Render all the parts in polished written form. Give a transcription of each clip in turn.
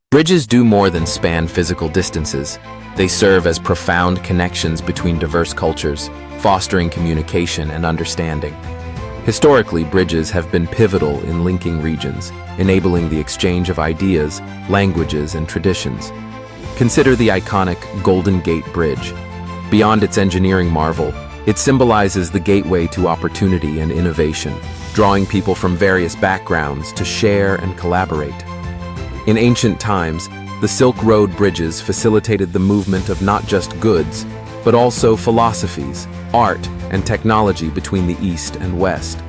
Bridges do more than span physical distances. They serve as profound connections between diverse cultures, fostering communication and understanding. Historically, bridges have been pivotal in linking regions, enabling the exchange of ideas, languages, and traditions. Consider the iconic Golden Gate Bridge. Beyond its engineering marvel, it symbolizes the gateway to opportunity and innovation, drawing people from various backgrounds to share and collaborate. In ancient times, the Silk Road bridges facilitated the movement of not just goods, but also philosophies, art, and technology between the East and West.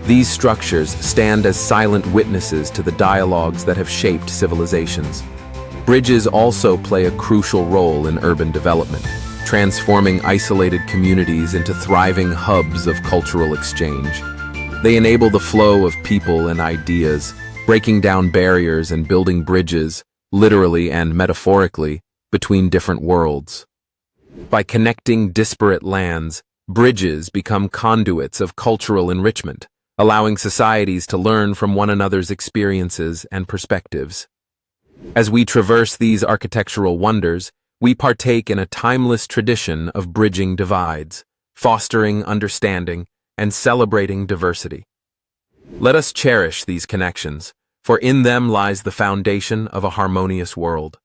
These structures stand as silent witnesses to the dialogues that have shaped civilizations. Bridges also play a crucial role in urban development, transforming isolated communities into thriving hubs of cultural exchange. They enable the flow of people and ideas, breaking down barriers and building bridges, literally and metaphorically, between different worlds. By connecting disparate lands, bridges become conduits of cultural enrichment, allowing societies to learn from one another's experiences and perspectives. As we traverse these architectural wonders, we partake in a timeless tradition of bridging divides, fostering understanding, and celebrating diversity. Let us cherish these connections, for in them lies the foundation of a harmonious world.